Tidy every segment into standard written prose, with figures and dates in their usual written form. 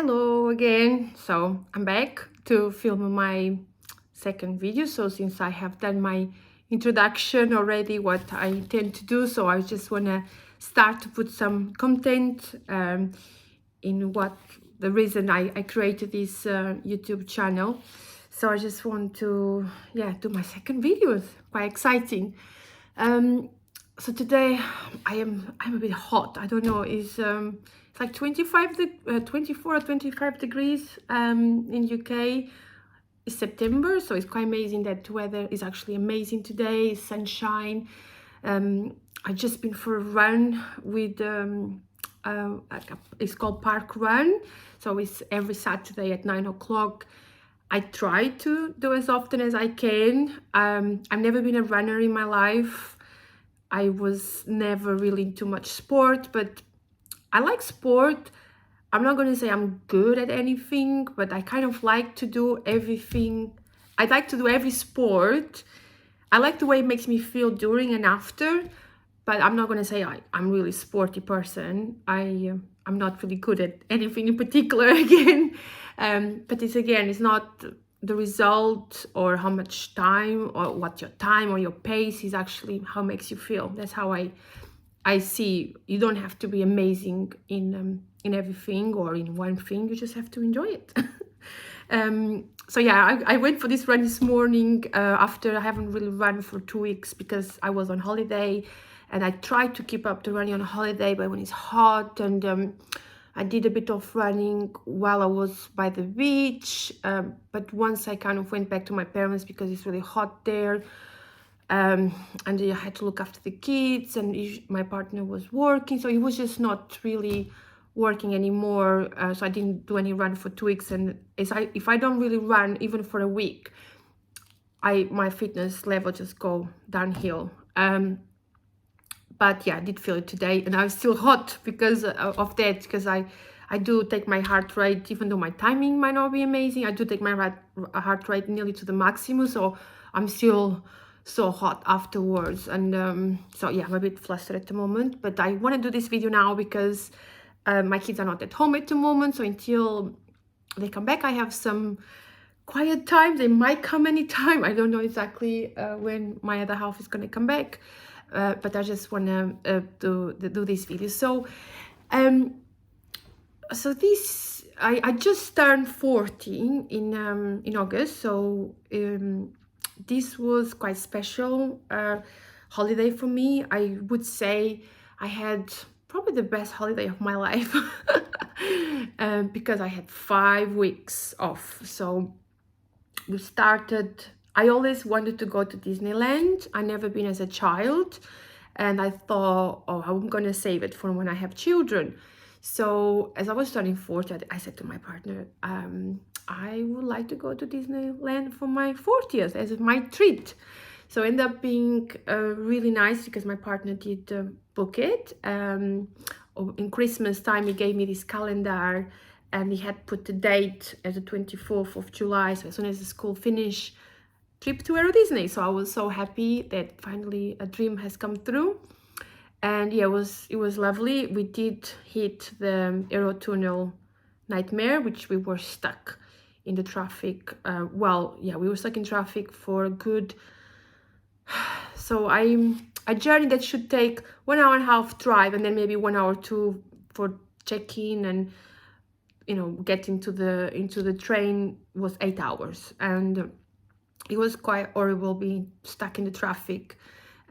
Hello again. So I'm back to film my second video. So since I have done my introduction already, what I intend to do, so I just want to start to put some content in what the reason I created this YouTube channel. So I just want to do my second video. It's quite exciting. So today I'm a bit hot. I don't know, it's like 24 or 25 degrees in UK. It's September, so it's quite amazing that weather is actually amazing today. Sunshine. I just been for a run with it's called Park Run, so it's every Saturday at 9 o'clock. I try to do as often as I can. I've never been a runner in my life. I was never really into much sport, but I like sport. I'm not going to say I'm good at anything, but I kind of like to do everything. I like to do every sport. I like the way it makes me feel during and after, but I'm not going to say I'm really sporty person. I'm not really good at anything in particular again. But it's not the result or how much time or what your time or your pace is, actually how it makes you feel. That's how I see. You don't have to be amazing in everything or in one thing. You just have to enjoy it. So yeah, I went for this run this morning after I haven't really run for 2 weeks because I was on holiday, and I tried to keep up the running on holiday, but when it's hot, and I did a bit of running while I was by the beach, but once I kind of went back to my parents because it's really hot there, and I had to look after the kids, and my partner was working, so he was just not really working anymore. So I didn't do any run for 2 weeks, and if I don't really run even for a week, my fitness level just go downhill. But yeah, I did feel it today, and I'm still hot because of that, because I do take my heart rate, even though my timing might not be amazing, I do take my heart rate nearly to the maximum, so I'm still so hot afterwards. And so yeah, I'm a bit flustered at the moment, but I want to do this video now because my kids are not at home at the moment, so until they come back I have some quiet time. They might come anytime. I don't know exactly when my other half is going to come back, but I just want to do this video. So this I just turned 14 in August, so this was quite special holiday for me. I would say I had probably the best holiday of my life because I had 5 weeks off. So we started, I always wanted to go to Disneyland. I never been as a child, and I thought, oh, I'm gonna save it for when I have children. So as I was turning 40, I said to my partner, I would like to go to Disneyland for my 40th as my treat. So it ended up being really nice because my partner did book it. In Christmas time, he gave me this calendar, and he had put the date as the 24th of July. So as soon as the school finished, trip to Euro Disney. So I was so happy that finally a dream has come through. And yeah, it was lovely. We did hit the Eurotunnel nightmare, which we were stuck in the traffic. We were stuck in traffic for a good... So a journey that should take 1 hour and a half drive, and then maybe 1 hour or 2 for check-in and getting to the train was 8 hours, and it was quite horrible being stuck in the traffic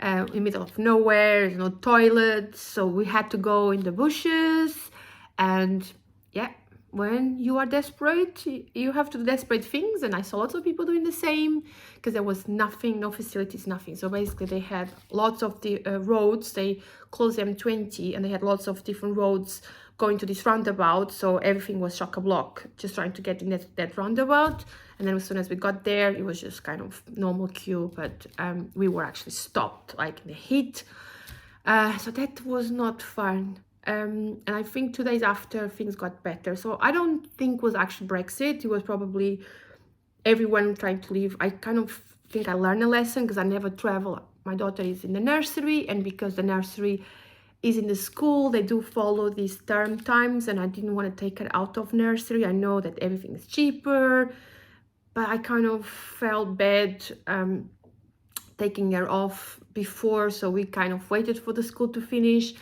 in the middle of nowhere. There's no toilets, so we had to go in the bushes. And yeah, when you are desperate, you have to do desperate things, and I saw lots of people doing the same because there was nothing, no facilities, nothing. So basically they had lots of the roads. They closed M20, and they had lots of different roads going to this roundabout, so everything was chock-a-block just trying to get in that roundabout. And then as soon as we got there, it was just kind of normal queue, but we were actually stopped like in the heat. So that was not fun. And I think 2 days after things got better. So I don't think it was actually Brexit. It was probably everyone trying to leave. I kind of think I learned a lesson because I never travel. My daughter is in the nursery, and because the nursery is in the school. They do follow these term times, and I didn't want to take her out of nursery. I know that everything is cheaper, but I kind of felt bad taking her off before, so we kind of waited for the school to finish,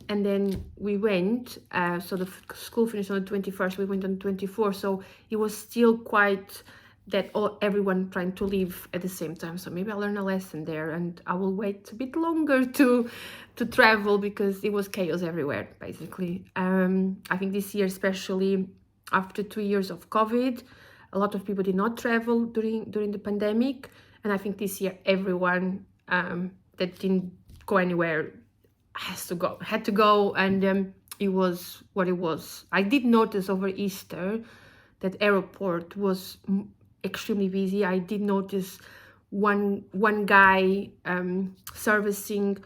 and then we went. So the school finished on the 21st, we went on the 24th, so it was still quite that everyone trying to leave at the same time. So maybe I'll learn a lesson there, and I will wait a bit longer to travel, because it was chaos everywhere basically. I think this year, especially after 2 years of COVID, a lot of people did not travel during the pandemic, and I think this year everyone that didn't go anywhere had to go, and it was what it was. I did notice over Easter that airport was extremely busy. I did notice one guy servicing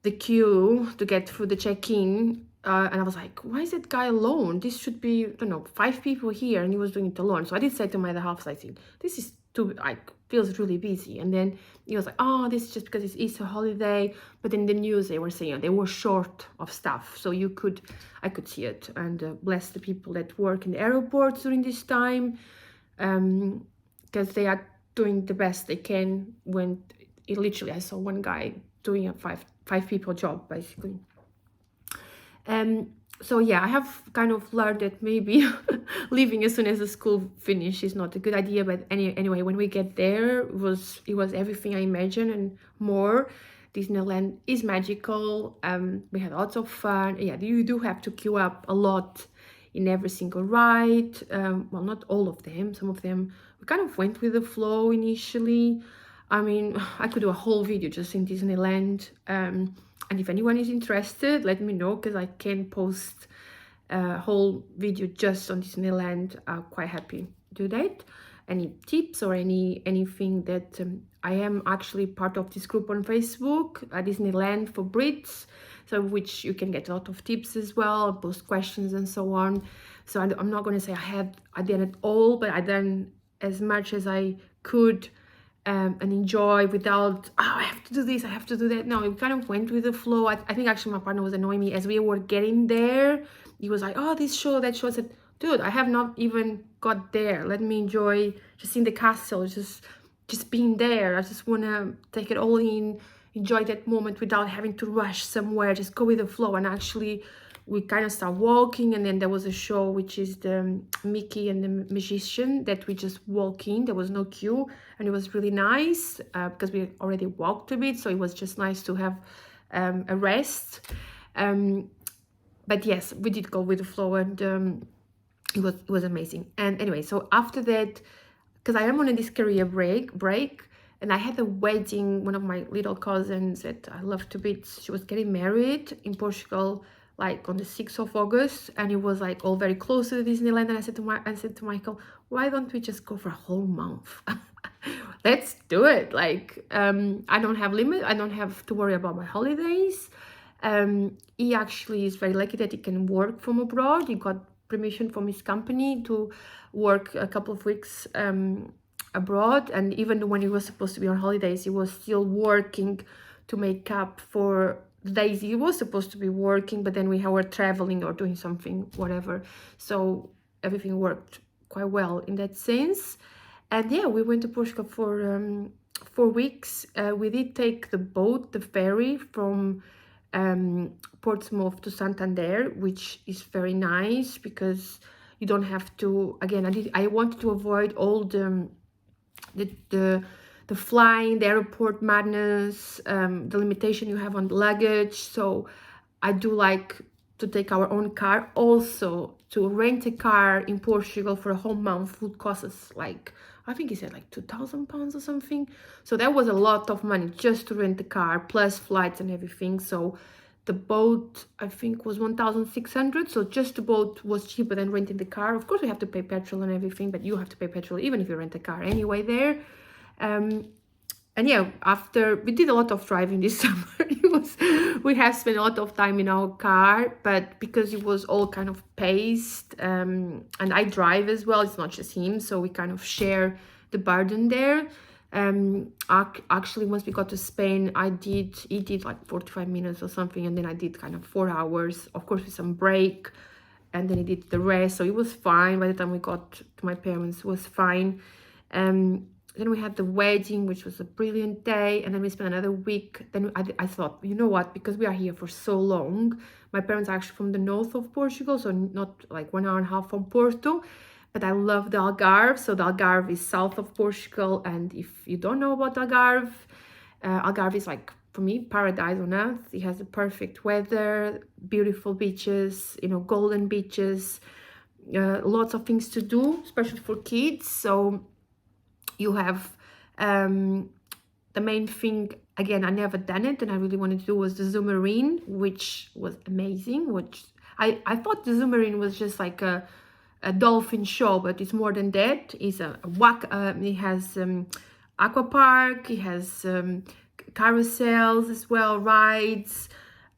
the queue to get through the check-in, and I was like, why is that guy alone? This should be, I don't know, 5 people here, and he was doing it alone. So I did say to my other half, I think, this is too, like, feels really busy. And then he was like, oh, this is just because it's Easter holiday. But in the news they were saying they were short of staff, so I could see it. And bless the people that work in the airports during this time, because they are doing the best they can. When literally I saw one guy doing a five people job basically. So yeah, I have kind of learned that maybe leaving as soon as the school finish is not a good idea. But anyway, when we get there, it was everything I imagined and more. Disneyland is magical. We had lots of fun. Yeah, you do have to queue up a lot in every single ride. Well, not all of them. Some of them we kind of went with the flow initially. I mean, I could do a whole video just in Disneyland. And if anyone is interested, let me know, because I can post a whole video just on Disneyland. I'm quite happy to do that. Any tips or anything that I am actually part of this group on Facebook, Disneyland for Brits, so which you can get a lot of tips as well, post questions and so on. So I'm not going to say I did it all, but I done as much as I could. And enjoy without, I have to do this, I have to do that. No, we kind of went with the flow. I think actually my partner was annoying me as we were getting there. He was like, oh, this show, that show. I said, dude, I have not even got there. Let me enjoy just in the castle, just being there. I just want to take it all in, enjoy that moment without having to rush somewhere, just go with the flow. And actually we kind of start walking, and then there was a show which is the Mickey and the Magician that we just walk in. There was no queue, and it was really nice because we already walked a bit, so it was just nice to have a rest. But yes, we did go with the flow, and it was amazing. And anyway, so after that, because I am on this career break, and I had a wedding. One of my little cousins that I love to bits, she was getting married in Portugal, like on the 6th of August, and it was like all very close to Disneyland. And I said to Michael, why don't we just go for a whole month? Let's do it. Like, I don't have to worry about my holidays. He actually is very lucky that he can work from abroad. He got permission from his company to work a couple of weeks abroad, and even when he was supposed to be on holidays, he was still working to make up for days he was supposed to be working, but then we were traveling or doing something, whatever. So everything worked quite well in that sense. And yeah, we went to Portugal for 4 weeks. We did take the ferry from Portsmouth to Santander, which is very nice because you don't have to, again, I wanted to avoid all the flying, the airport madness, the limitation you have on the luggage. So I do like to take our own car. Also, to rent a car in Portugal for a whole month would cost us like, I think he said like £2,000 or something. So that was a lot of money just to rent the car, plus flights and everything. So the boat, I think, was 1,600. So just the boat was cheaper than renting the car. Of course, we have to pay petrol and everything, but you have to pay petrol even if you rent a car anyway there. And yeah, after we did a lot of driving this summer, we have spent a lot of time in our car, but because it was all kind of paced, and I drive as well, it's not just him, so we kind of share the burden there. Actually, once we got to Spain, he did like 45 minutes or something, and then I did kind of 4 hours, of course with some break, and then he did the rest, so it was fine. By the time we got to my parents, it was fine. Then we had the wedding, which was a brilliant day, and then we spent another week. Then I thought, you know what, because we are here for so long, my parents are actually from the north of Portugal, so not like 1.5 hours from Porto, but I love the Algarve. So the Algarve is south of Portugal, and if you don't know about Algarve, Algarve is like, for me, paradise on earth. It has the perfect weather, beautiful beaches, golden beaches, lots of things to do, especially for kids. So you have the main thing, again, I never done it and I really wanted to do, was the Zoomarine, which was amazing. Which I thought the Zoomarine was just like a dolphin show, but it's more than that. It's it has aqua park, it has carousels as well, rides,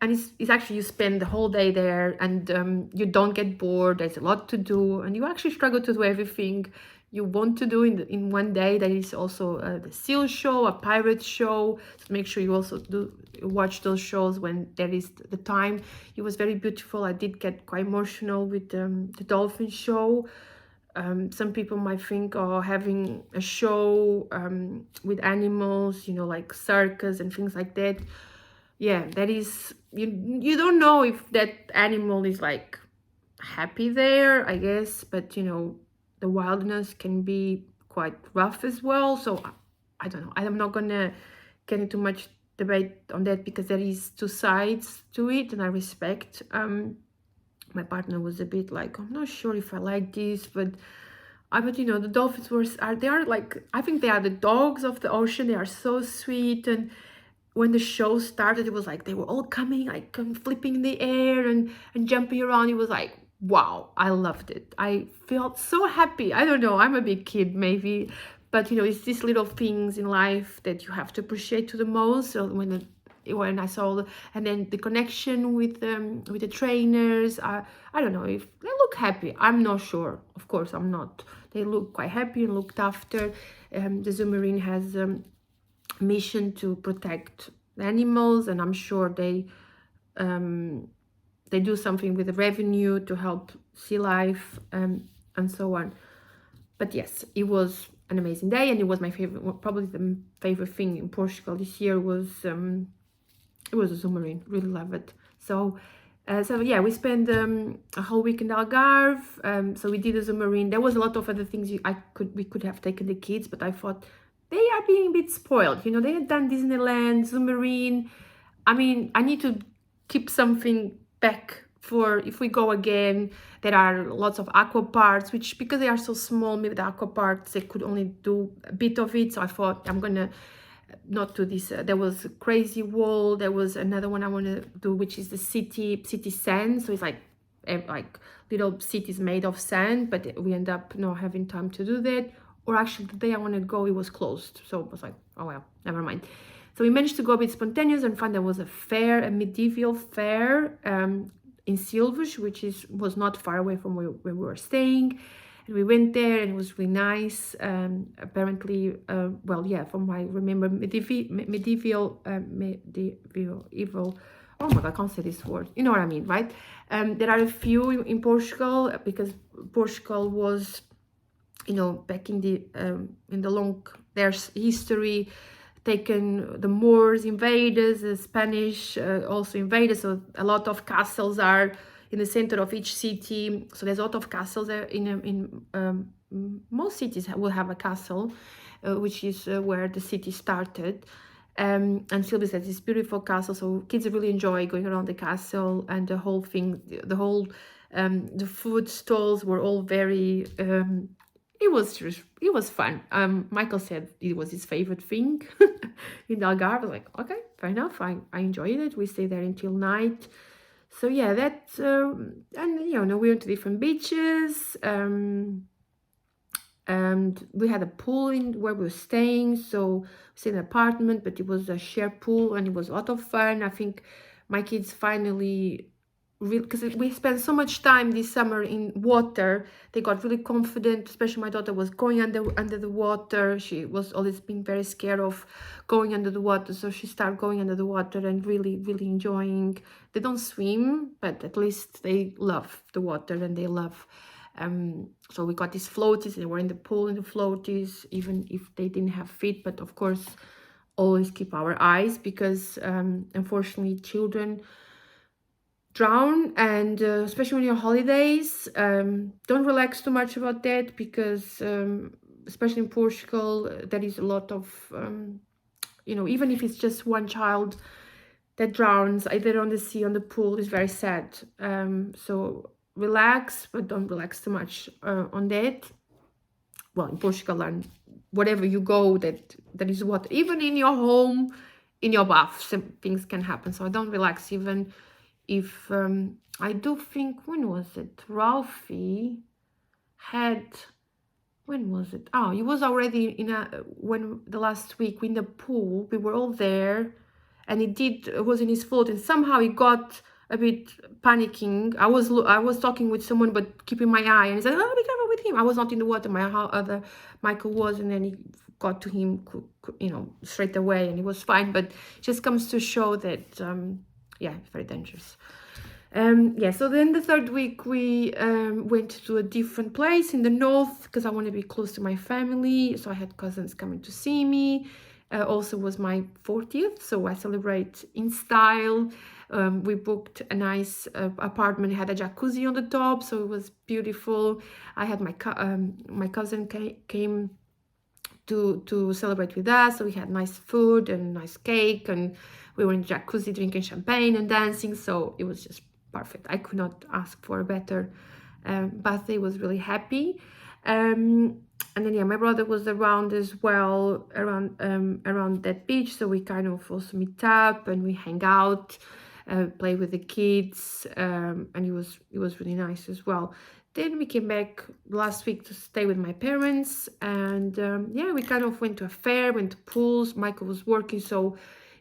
and it's actually, you spend the whole day there, and you don't get bored. There's a lot to do, and you actually struggle to do everything you want to do in one day. There is also the seal show, a pirate show, so make sure you also watch those shows when there is the time. It was very beautiful. I did get quite emotional with the dolphin show. Some people might think, oh, having a show with animals, like circus and things like that, yeah, that is, you don't know if that animal is like happy there, I guess, but the wildness can be quite rough as well. So I don't know, I'm not gonna get into much debate on that, because there is two sides to it, and I respect. My partner was a bit like, I'm not sure if I like this, but the dolphins they are like, I think they are the dogs of the ocean. They are so sweet, and when the show started, it was like they were all coming, like flipping in the air and jumping around. It was like, wow, I loved it. I felt so happy. I don't know, I'm a big kid maybe, but it's these little things in life that you have to appreciate to the most. So when I saw and then the connection with the trainers, I don't know if they look happy. I'm not sure. Of course, I'm not. They look quite happy and looked after. The Zoomarine has mission to protect animals, and I'm sure they do something with the revenue to help sea life, and so on. But yes, it was an amazing day, and it was my favorite, probably the favorite thing in Portugal this year was it was a Zoomarine. Really love it. So yeah, we spent a whole week in Algarve. So we did a Zoomarine. There was a lot of other things we could have taken the kids, but I thought they are being a bit spoiled. They had done Disneyland, Zoomarine. I mean, I need to keep something back for if we go again. There are lots of aqua parks, which, because they are so small, maybe the aqua parks, they could only do a bit of it. So I thought, I'm gonna not do this. There was Crazy Wall. There was another one I want to do, which is the city sand. So it's like little cities made of sand, but we end up not having time to do that. Or actually, the day I want to go, it was closed. So it was like, oh well, never mind. So we managed to go a bit spontaneous and find there was a fair, a medieval fair in Silves, which was not far away from where we were staying. And we went there, and it was really nice. Apparently, well, yeah, from what I remember, medieval, oh my God, I can't say this word. You know what I mean, right? There are a few in Portugal, because Portugal was, back in the long, there's history, taken the Moors invaders, the Spanish also invaded. So a lot of castles are in the center of each city. So there's a lot of castles there. In most cities will have a castle, which is where the city started. And Silves has this beautiful castle, so kids really enjoy going around the castle, and the whole thing, the food stalls were all very. It was fun. Michael said it was his favorite thing in the Algarve. I was like, okay, fair enough. I enjoyed it. We stayed there until night. So yeah, that and we went to different beaches. And we had a pool in where we were staying. So we stayed in an apartment, but it was a shared pool, and it was a lot of fun. I think my kids finally because we spent so much time this summer in water, they got really confident, especially my daughter was going under the water. She was always been very scared of going under the water, so she started going under the water and really enjoying. They don't swim, but at least they love the water and they love. So we got these floaties. They were in the pool in the floaties, even if they didn't have feet, but of course always keep our eyes, because unfortunately children drown, and especially when you're on holidays, don't relax too much about that, because especially in Portugal there is a lot of you know, even if it's just one child that drowns either on the sea, on the pool, is very sad. So relax, but don't relax too much on that. Well, in Portugal and wherever you go, that there is water, even in your home, in your bath, some things can happen. So don't relax, even if I do think, when was it, Ralphie had, when was it, oh, he was already in a, when the last week in the pool, we were all there, and it was in his float, and somehow he got a bit panicking. I was talking with someone but keeping my eye, and he said, oh, be careful with him. I was not in the water, my other Michael was, and then he got to him, you know, straight away, and he was fine. But it just comes to show that yeah, very dangerous. Yeah, so then the third week we went to a different place in the north, because I want to be close to my family. So I had cousins coming to see me. Also was my 40th, so I celebrate in style. We booked a nice apartment, had a jacuzzi on the top, so it was beautiful. I had my cousin came to celebrate with us, so we had nice food and nice cake, and we were in the jacuzzi drinking champagne and dancing, so it was just perfect. I could not ask for a better birthday. Was really happy. And then yeah, my brother was around as well, around that beach, so we kind of also meet up and we hang out, play with the kids, and it was really nice as well. Then we came back last week to stay with my parents, and yeah, we kind of went to a fair, went to pools. Michael was working, so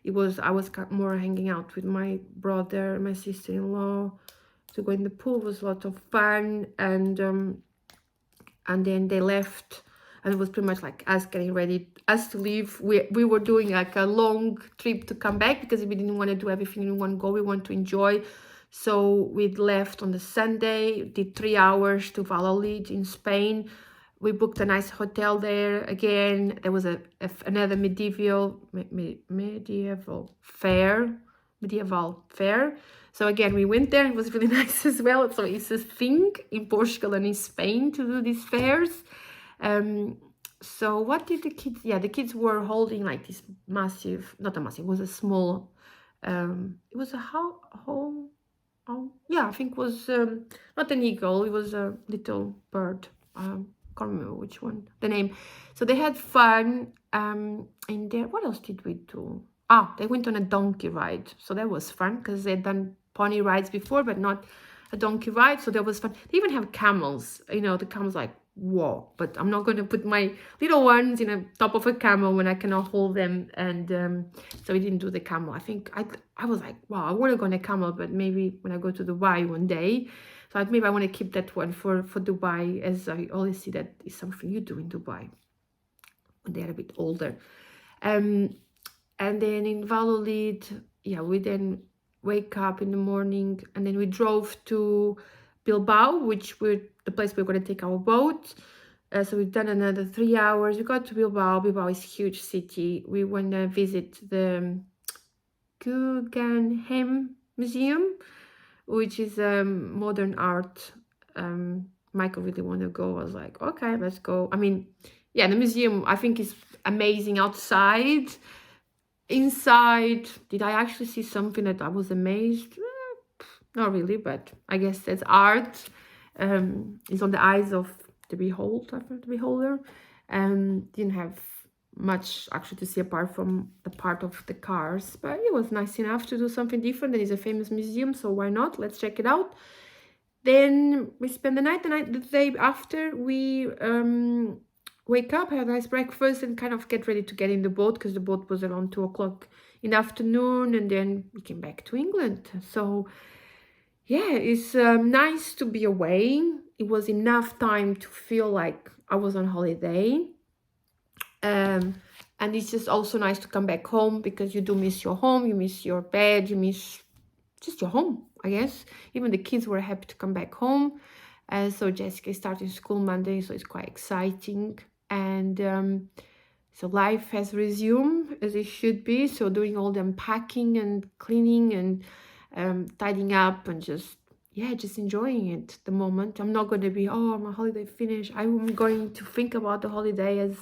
I was more hanging out with my brother, my sister-in-law. To go in the pool was a lot of fun, and then they left, and it was pretty much like us getting ready, us to leave. We were doing like a long trip to come back, because we didn't want to do everything in one go. We want to enjoy. So we left on the Sunday, did 3 hours to Valladolid in Spain. We booked a nice hotel there. Again, there was another medieval fair. So again, we went there. It was really nice as well. So it's a thing in Portugal and in Spain to do these fairs. So what did the kids? Yeah, the kids were holding like this massive, not a massive, it was a small. It was a how. Oh, yeah, I think it was not an eagle. It was a little bird. Can't remember which one, the name. So they had fun. In there, what else did we do? Ah, they went on a donkey ride. So that was fun, because they'd done pony rides before, but not a donkey ride. So that was fun. They even have camels. You know, the camels like, whoa, but I'm not going to put my little ones in the top of a camel when I cannot hold them. And so we didn't do the camel. I think I was like, wow, I want to go on a camel, but maybe when I go to Dubai one day. So maybe I want to keep that one for Dubai, as I always see that is something you do in Dubai when they're a bit older. And then in Valladolid, yeah, we then wake up in the morning, and then we drove to Bilbao, which we're the place we're going to take our boat. So we've done another 3 hours. We got to Bilbao. Bilbao is a huge city. We want to visit the Guggenheim Museum, which is modern art. Michael really wanted to go. I was like, okay, let's go. I mean, yeah, the museum I think is amazing outside. Inside, did I actually see something that I was amazed? Not really, but I guess that's art. It's on the eyes of the beholder. Didn't have much actually to see apart from the part of the cars, but it was nice enough to do something different. It is a famous museum, so why not? Let's check it out. Then we spend the day after we wake up, have a nice breakfast, and kind of get ready to get in the boat, because the boat was around 2 o'clock in the afternoon, and then we came back to England. So yeah, it's nice to be away. It was enough time to feel like I was on holiday. Um, and it's just also nice to come back home because you do miss your home, you miss your bed, you miss just your home, I guess. Even the kids were happy to come back home. So Jessica is starting school Monday, so it's quite exciting. And so life has resumed as it should be. So doing all the unpacking and cleaning and tidying up and just, yeah, just enjoying it at the moment. I'm not going to be, oh, my holiday finished. I'm going to think about the holiday as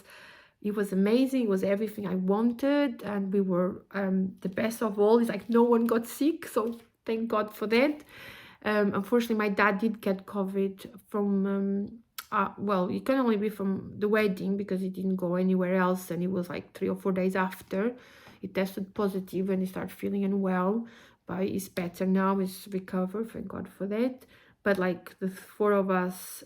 it was amazing. It was everything I wanted. And we were the best of all. It's like no one got sick. So thank God for that. Unfortunately, my dad did get COVID from, well, it can only be from the wedding because he didn't go anywhere else. And it was like 3 or 4 days after he tested positive and he started feeling unwell. But he's better now, he's recovered, thank God for that. But like the 4 of us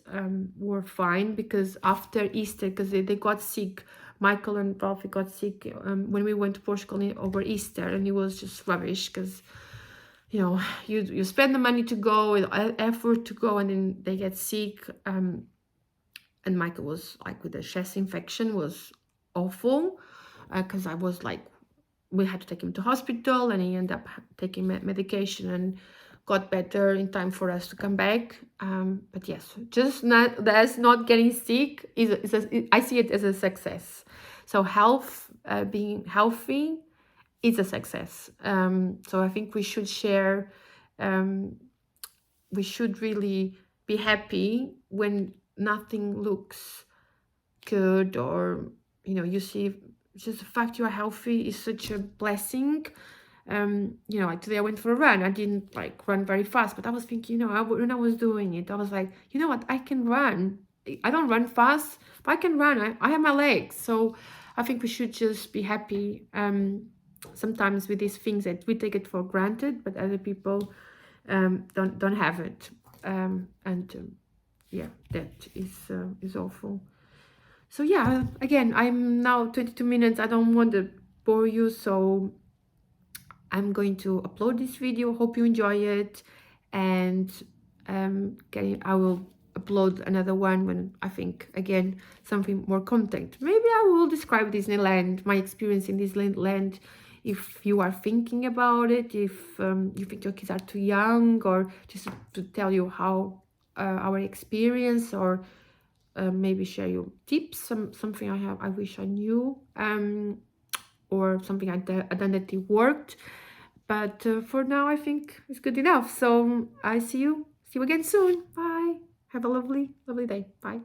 were fine because after Easter, because they got sick, Michael and Ralphie got sick when we went to Portugal over Easter, and it was just rubbish because you know, you spend the money to go, effort to go, and then they get sick. And Michael was like with a chest infection, was awful because I was like, we had to take him to hospital, and he ended up taking medication and got better in time for us to come back. But yes, just that's not getting sick I see it as a success. So health, being healthy, is a success. So I think we should share, we should really be happy when nothing looks good, or you know, you see just the fact you are healthy is such a blessing. You know, like today I went for a run. I didn't like run very fast, but I was thinking, you know, when I was doing it, I was like, you know what, I can run. I don't run fast, but I can run. I have my legs. So I think we should just be happy sometimes with these things that we take it for granted, but other people don't have it. Yeah, that is awful. So yeah, again, I'm now 22 minutes. I don't want to bore you, so I'm going to upload this video. Hope you enjoy it, and I will upload another one when I think, again, something more content. Maybe I will describe Disneyland, my experience in Disneyland, if you are thinking about it, if you think your kids are too young, or just to tell you how our experience, or maybe share your tips, something I wish I knew, or something I done that it worked. But for now, I think it's good enough. So I see you again soon. Bye. Have a lovely day. Bye.